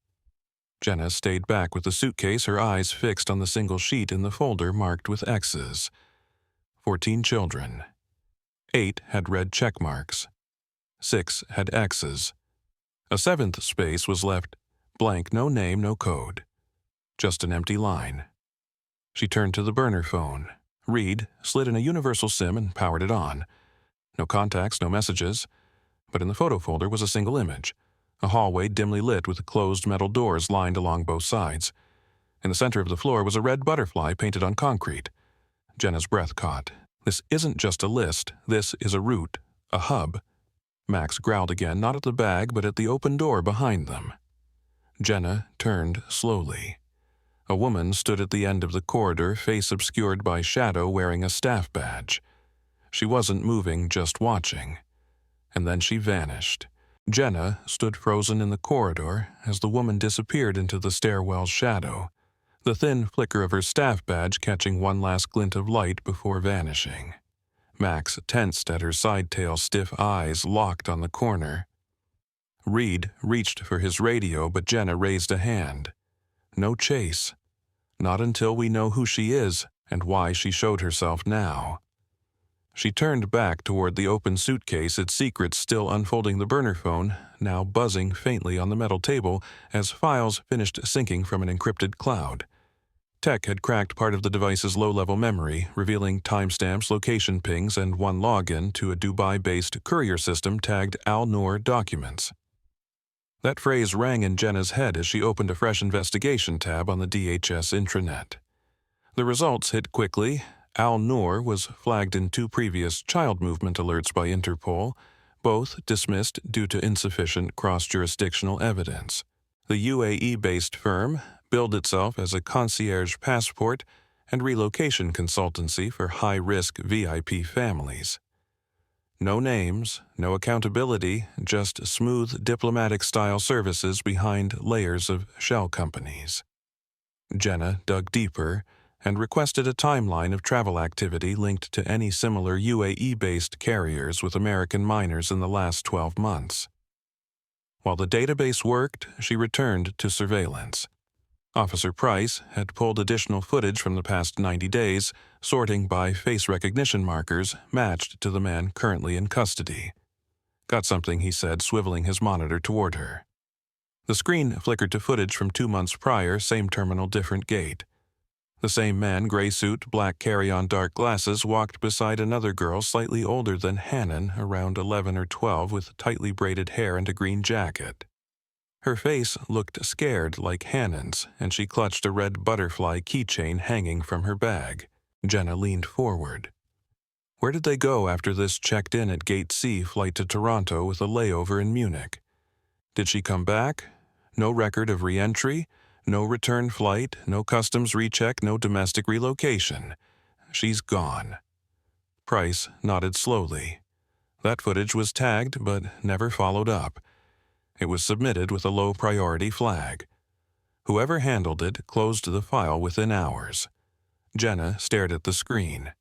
Jenna stayed back with the suitcase, her eyes fixed on the single sheet in the folder marked with X's. 14 children. 8 had red check marks. 6 had X's. A 7th space was left blank, no name, no code. Just an empty line. She turned to the burner phone. Reed slid in a universal SIM and powered it on. No contacts, no messages. But in the photo folder was a single image. A hallway dimly lit with closed metal doors lined along both sides. In the center of the floor was a red butterfly painted on concrete. Jenna's breath caught. This isn't just a list. This is a route, a hub. Max growled again, not at the bag, but at the open door behind them. Jenna turned slowly. A woman stood at the end of the corridor, face obscured by shadow, wearing a staff badge. She wasn't moving, just watching. And then she vanished. Jenna stood frozen in the corridor as the woman disappeared into the stairwell's shadow, the thin flicker of her staff badge catching one last glint of light before vanishing. Max tensed at her side-tail's stiff eyes locked on the corner. Reed reached for his radio, but Jenna raised a hand. No chase. Not until we know who she is and why she showed herself now. She turned back toward the open suitcase, its secrets still unfolding, the burner phone now buzzing faintly on the metal table as files finished syncing from an encrypted cloud. Tech had cracked part of the device's low-level memory, revealing timestamps, location pings, and one login to a Dubai-based courier system tagged Al-Noor Documents. That phrase rang in Jenna's head as she opened a fresh investigation tab on the DHS intranet. The results hit quickly. Al-Noor was flagged in 2 previous child movement alerts by Interpol, both dismissed due to insufficient cross-jurisdictional evidence. The UAE-based firm billed itself as a concierge passport and relocation consultancy for high-risk VIP families. No names, no accountability, just smooth diplomatic-style services behind layers of shell companies. Jenna dug deeper and requested a timeline of travel activity linked to any similar UAE-based carriers with American minors in the last 12 months. While the database worked, she returned to surveillance. Officer Price had pulled additional footage from the past 90 days, sorting by face recognition markers matched to the man currently in custody. Got something, he said, swiveling his monitor toward her. The screen flickered to footage from 2 months prior, same terminal, different gate. The same man, gray suit, black carry-on, dark glasses, walked beside another girl slightly older than Hannon, around 11 or 12, with tightly braided hair and a green jacket. Her face looked scared like Hannon's, and she clutched a red butterfly keychain hanging from her bag. Jenna leaned forward. Where did they go after this checked in at Gate C flight to Toronto with a layover in Munich? Did she come back? No record of re-entry? No return flight? No customs recheck? No domestic relocation? She's gone. Price nodded slowly. That footage was tagged but never followed up. It was submitted with a low-priority flag. Whoever handled it closed the file within hours. Jenna stared at the screen.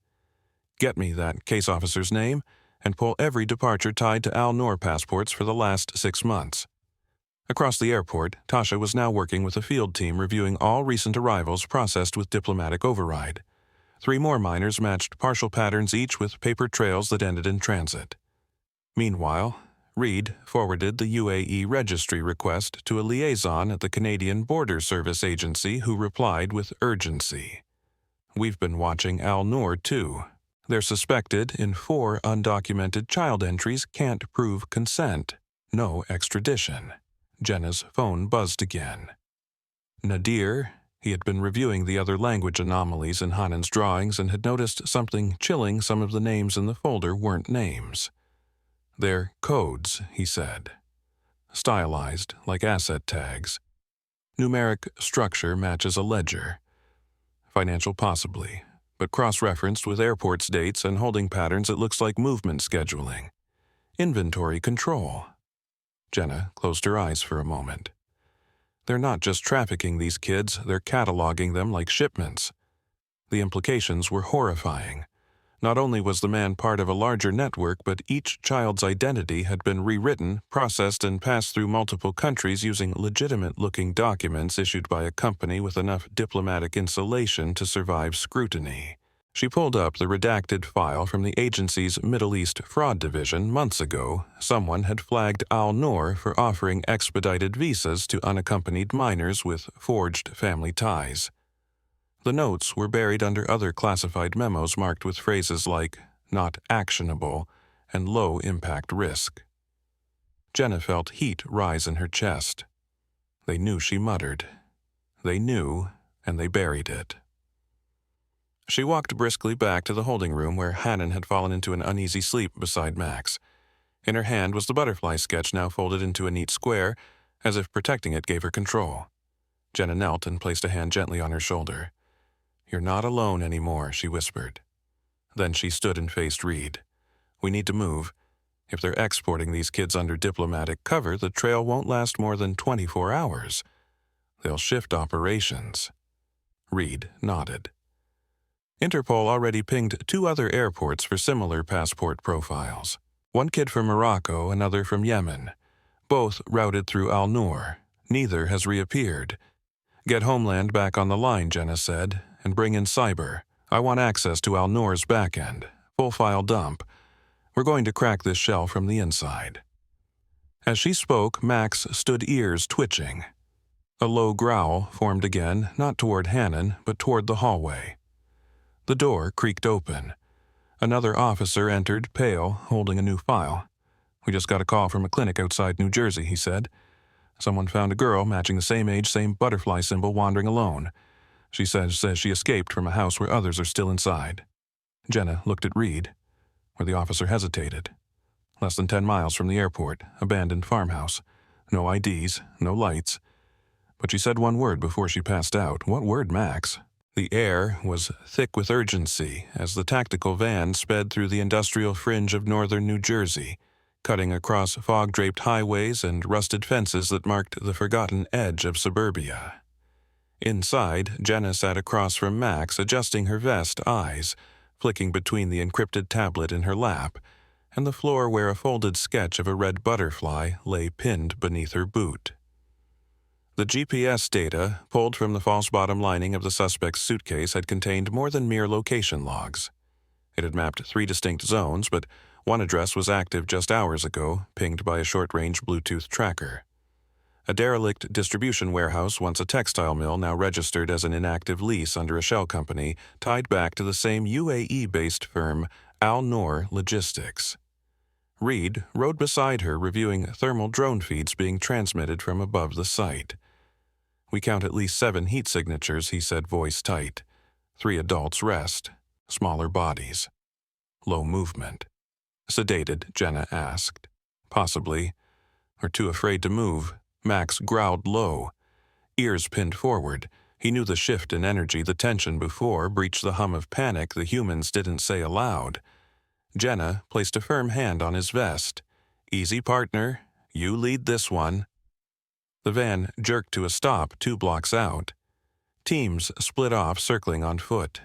Get me that case officer's name and pull every departure tied to Al-Noor passports for the last 6 months. Across the airport, Tasha was now working with a field team reviewing all recent arrivals processed with diplomatic override. 3 more minors matched partial patterns, each with paper trails that ended in transit. Meanwhile, Reed forwarded the UAE registry request to a liaison at the Canadian Border Service Agency, who replied with urgency. We've been watching Al-Noor too. They're suspected in 4 undocumented child entries, can't prove consent. No extradition. Jenna's phone buzzed again. Nadir, he had been reviewing the other language anomalies in Hanan's drawings and had noticed something chilling. Some of the names in the folder weren't names. They're codes, he said. Stylized, like asset tags. Numeric structure matches a ledger. Financial possibly, but cross-referenced with airports dates and holding patterns it looks like movement scheduling. Inventory control. Jenna closed her eyes for a moment. They're not just trafficking these kids, they're cataloging them like shipments. The implications were horrifying. Not only was the man part of a larger network, but each child's identity had been rewritten, processed, and passed through multiple countries using legitimate-looking documents issued by a company with enough diplomatic insulation to survive scrutiny. She pulled up the redacted file from the agency's Middle East Fraud Division. Months ago, someone had flagged Al-Noor for offering expedited visas to unaccompanied minors with forged family ties. The notes were buried under other classified memos marked with phrases like "not actionable" and "low impact risk." Jenna felt heat rise in her chest. They knew, she muttered. They knew, and they buried it. She walked briskly back to the holding room where Hannon had fallen into an uneasy sleep beside Max. In her hand was the butterfly sketch, now folded into a neat square, as if protecting it gave her control. Jenna knelt and placed a hand gently on her shoulder. "You're not alone anymore," she whispered. Then she stood and faced Reed. "We need to move. If they're exporting these kids under diplomatic cover, the trail won't last more than 24 hours. They'll shift operations. Reed nodded. Interpol already pinged 2 other airports for similar passport profiles. One kid from Morocco, another from Yemen. Both routed through Al-Noor. Neither has reappeared. Get Homeland back on the line, Jenna said, and bring in cyber. I want access to Al-Noor's backend. Full file dump. We're going to crack this shell from the inside. As she spoke, Max stood ears twitching. A low growl formed again, not toward Hannon, but toward the hallway. The door creaked open. Another officer entered, pale, holding a new file. We just got a call from a clinic outside New Jersey, he said. Someone found a girl matching the same age, same butterfly symbol wandering alone. She says she escaped from a house where others are still inside. Jenna looked at Reed, where the officer hesitated. Less than 10 miles from the airport, abandoned farmhouse. No IDs, no lights. But she said one word before she passed out. What word, Max? The air was thick with urgency as the tactical van sped through the industrial fringe of northern New Jersey, cutting across fog-draped highways and rusted fences that marked the forgotten edge of suburbia. Inside, Jenna sat across from Max, adjusting her vest, eyes flicking between the encrypted tablet in her lap and the floor where a folded sketch of a red butterfly lay pinned beneath her boot. The GPS data, pulled from the false bottom lining of the suspect's suitcase, had contained more than mere location logs. It had mapped 3 distinct zones, but one address was active just hours ago, pinged by a short-range Bluetooth tracker. A derelict distribution warehouse, once a textile mill, now registered as an inactive lease under a shell company, tied back to the same UAE-based firm, Al-Noor Logistics. Reed rode beside her, reviewing thermal drone feeds being transmitted from above the site. We count at least 7 heat signatures, he said, voice tight. 3 adults rest, smaller bodies. Low movement. Sedated, Jenna asked. Possibly. Or too afraid to move. Max growled low. Ears pinned forward. He knew the shift in energy, the tension before, breached the hum of panic the humans didn't say aloud. Jenna placed a firm hand on his vest. Easy, partner. You lead this one. The van jerked to a stop 2 blocks out. Teams split off, circling on foot.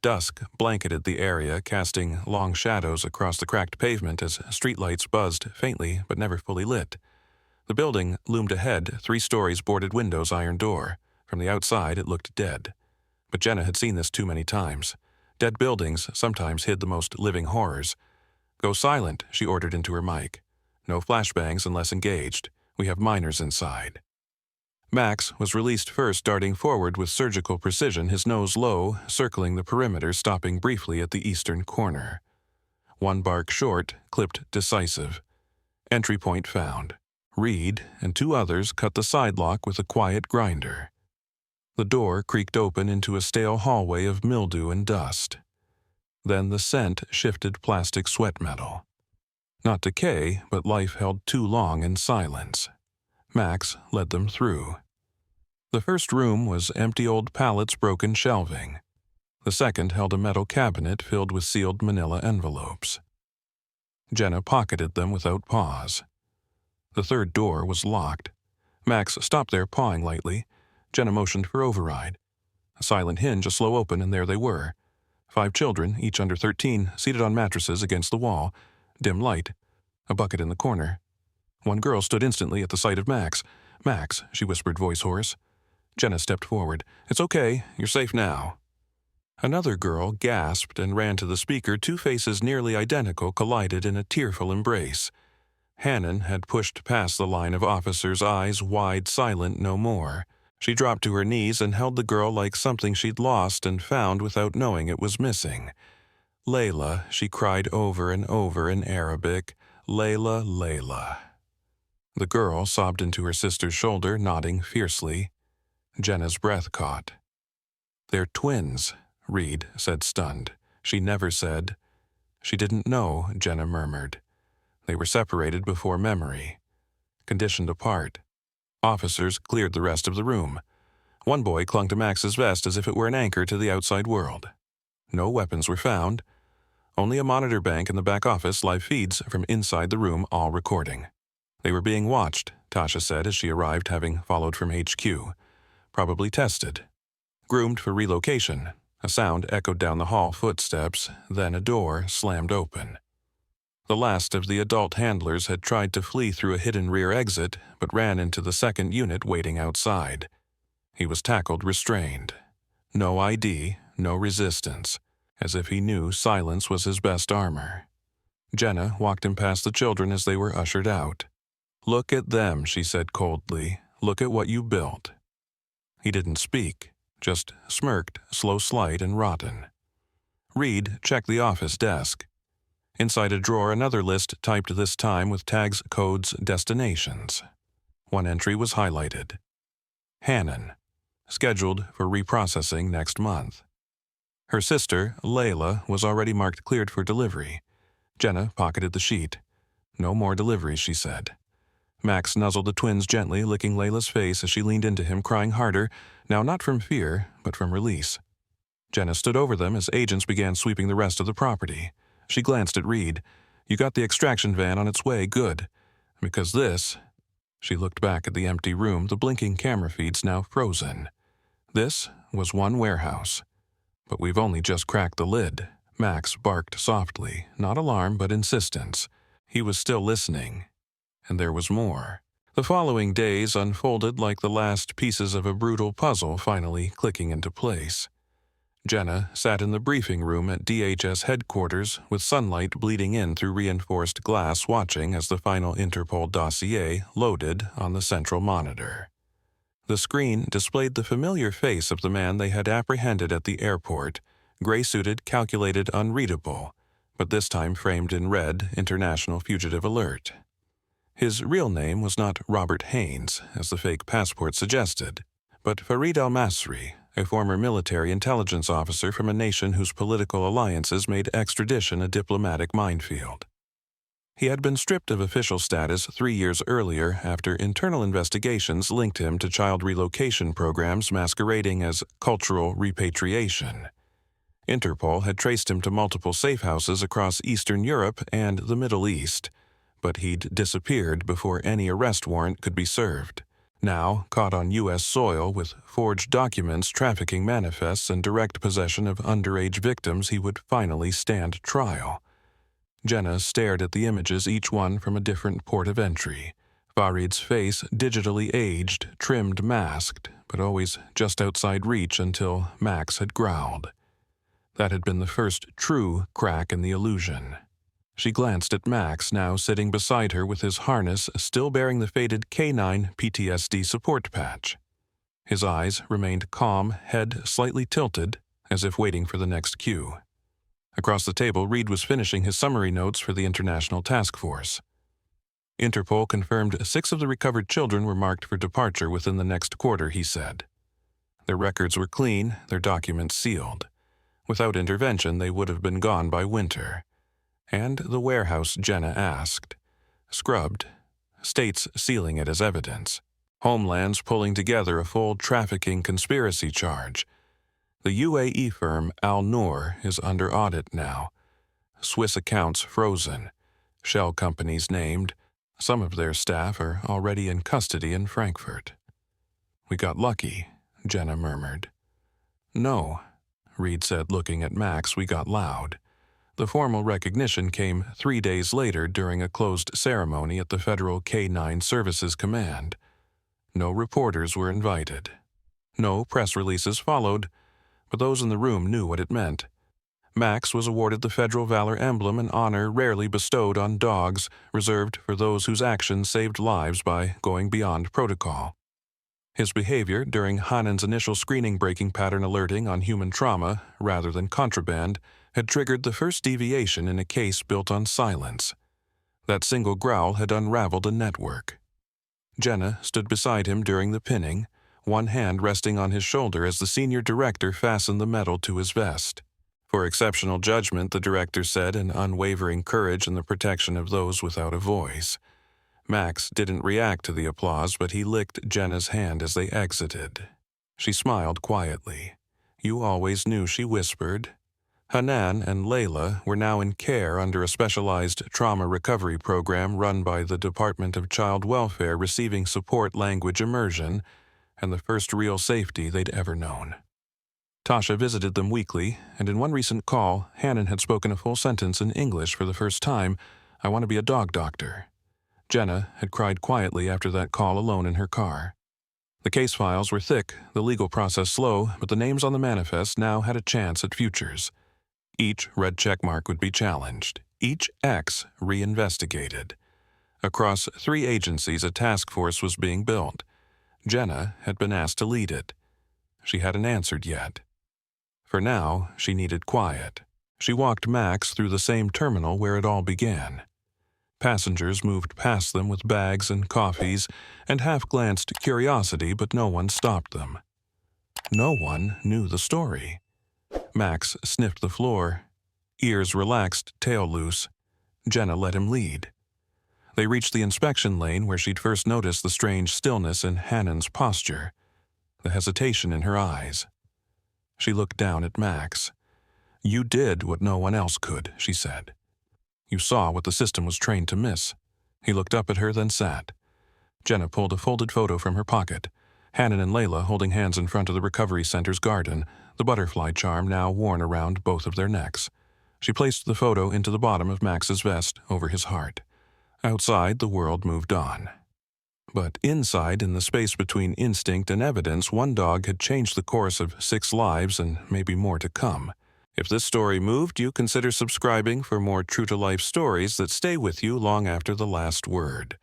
Dusk blanketed the area, casting long shadows across the cracked pavement as streetlights buzzed faintly but never fully lit. The building loomed ahead, 3 stories, boarded windows, iron door. From the outside, it looked dead. But Jenna had seen this too many times. Dead buildings sometimes hid the most living horrors. Go silent, she ordered into her mic. No flashbangs unless engaged. We have miners inside. Max was released first, darting forward with surgical precision, his nose low, circling the perimeter, stopping briefly at the eastern corner. 1 bark short, clipped decisive. Entry point found. Reed and 2 others cut the side lock with a quiet grinder. The door creaked open into a stale hallway of mildew and dust. Then the scent shifted plastic sweat metal. Not decay, but life held too long in silence. Max led them through. The first room was empty old pallets, broken shelving. The second held a metal cabinet filled with sealed manila envelopes. Jenna pocketed them without pause. The third door was locked. Max stopped there, pawing lightly. Jenna motioned for override. A silent hinge, a slow open, and there they were. 5 children, each under 13, seated on mattresses against the wall. Dim light. A bucket in the corner. 1 girl stood instantly at the sight of Max. Max, she whispered, voice hoarse. Jenna stepped forward. It's okay. You're safe now. Another girl gasped and ran to the speaker. 2 faces nearly identical collided in a tearful embrace. Hannon had pushed past the line of officers, eyes wide, silent no more. She dropped to her knees and held the girl like something she'd lost and found without knowing it was missing. Layla, she cried over and over in Arabic. Layla, Layla. The girl sobbed into her sister's shoulder, nodding fiercely. Jenna's breath caught. They're twins, Reed said, stunned. She never said. She didn't know, Jenna murmured. They were separated before memory. Conditioned apart. Officers cleared the rest of the room. 1 boy clung to Max's vest as if it were an anchor to the outside world. No weapons were found. Only a monitor bank in the back office, live feeds from inside the room, all recording. They were being watched, Tasha said as she arrived, having followed from HQ. Probably tested. Groomed for relocation. A sound echoed down the hall, footsteps, then a door slammed open. The last of the adult handlers had tried to flee through a hidden rear exit, but ran into the second unit waiting outside. He was tackled, restrained. No ID, no resistance, as if he knew silence was his best armor. Jenna walked him past the children as they were ushered out. "Look at them," she said coldly. "Look at what you built." He didn't speak, just smirked, slow, slight, and rotten. Reed checked the office desk. Inside a drawer, another list typed this time with tags, codes, destinations. One entry was highlighted. Hannon, scheduled for reprocessing next month. Her sister, Layla, was already marked cleared for delivery. Jenna pocketed the sheet. "No more deliveries," she said. Max nuzzled the twins gently, licking Layla's face as she leaned into him, crying harder, now not from fear, but from release. Jenna stood over them as agents began sweeping the rest of the property. She glanced at Reed. "You got the extraction van on its way, good. Because this—" She looked back at the empty room, the blinking camera feeds now frozen. This was one warehouse. "But we've only just cracked the lid," Max barked softly, not alarm but insistence. He was still listening. And there was more. The following days unfolded like the last pieces of a brutal puzzle finally clicking into place. Jenna sat in the briefing room at DHS headquarters with sunlight bleeding in through reinforced glass, watching as the final Interpol dossier loaded on the central monitor. The screen displayed the familiar face of the man they had apprehended at the airport, gray-suited, calculated, unreadable, but this time framed in red, International Fugitive Alert. His real name was not Robert Haynes, as the fake passport suggested, but Farid al-Masri, a former military intelligence officer from a nation whose political alliances made extradition a diplomatic minefield. He had been stripped of official status 3 years earlier after internal investigations linked him to child relocation programs masquerading as cultural repatriation. Interpol had traced him to multiple safe houses across Eastern Europe and the Middle East, but he'd disappeared before any arrest warrant could be served. Now, caught on U.S. soil with forged documents, trafficking manifests, and direct possession of underage victims, he would finally stand trial. Jenna stared at the images, each one from a different port of entry. Farid's face, digitally aged, trimmed, masked, but always just outside reach until Max had growled. That had been the first true crack in the illusion. She glanced at Max, now sitting beside her with his harness still bearing the faded K9 PTSD support patch. His eyes remained calm, head slightly tilted, as if waiting for the next cue. Across the table, Reed was finishing his summary notes for the International Task Force. Interpol confirmed 6 of the recovered children were marked for departure within the next quarter, he said. Their records were clean, their documents sealed. Without intervention, they would have been gone by winter. And the warehouse, Jenna asked. Scrubbed. States sealing it as evidence. Homelands pulling together a full trafficking conspiracy charge. The UAE firm Al Noor is under audit now. Swiss accounts frozen. Shell companies named. Some of their staff are already in custody in Frankfurt. "We got lucky," Jenna murmured. "No," Reed said, looking at Max. "We got loud." The formal recognition came 3 days later during a closed ceremony at the Federal K9 Services Command. No reporters were invited. No press releases followed, but those in the room knew what it meant. Max was awarded the Federal Valor Emblem, an honor rarely bestowed on dogs, reserved for those whose actions saved lives by going beyond protocol. His behavior during Hannon's initial screening breaking pattern alerting on human trauma, rather than contraband, had triggered the first deviation in a case built on silence. That single growl had unraveled a network. Jenna stood beside him during the pinning, one hand resting on his shoulder as the senior director fastened the metal to his vest. For exceptional judgment, the director said, and unwavering courage in the protection of those without a voice. Max didn't react to the applause, but he licked Jenna's hand as they exited. She smiled quietly. "You always knew," she whispered. Hanan and Layla were now in care under a specialized trauma recovery program run by the Department of Child Welfare, receiving support language immersion and the first real safety they'd ever known. Tasha visited them weekly, and in one recent call, Hanan had spoken a full sentence in English for the first time. "I want to be a dog doctor." Jenna had cried quietly after that call alone in her car. The case files were thick, the legal process slow, but the names on the manifest now had a chance at futures. Each red checkmark would be challenged, each X reinvestigated. Across 3 agencies, a task force was being built. Jenna had been asked to lead it. She hadn't answered yet. For now, she needed quiet. She walked Max through the same terminal where it all began. Passengers moved past them with bags and coffees and half-glanced curiosity, but no one stopped them. No one knew the story. Max sniffed the floor. Ears relaxed, tail loose. Jenna let him lead. They reached the inspection lane where she'd first noticed the strange stillness in Hanan's posture, the hesitation in her eyes. She looked down at Max. "You did what no one else could," she said. "You saw what the system was trained to miss." He looked up at her, then sat. Jenna pulled a folded photo from her pocket. Hanan and Layla holding hands in front of the recovery center's garden, the butterfly charm now worn around both of their necks. She placed the photo into the bottom of Max's vest, over his heart. Outside, the world moved on. But inside, in the space between instinct and evidence, one dog had changed the course of 6 lives and maybe more to come. If this story moved you, consider subscribing for more true-to-life stories that stay with you long after the last word.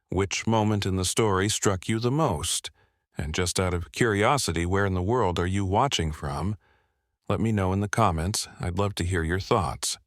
Which moment in the story struck you the most? And just out of curiosity, where in the world are you watching from? Let me know in the comments. I'd love to hear your thoughts.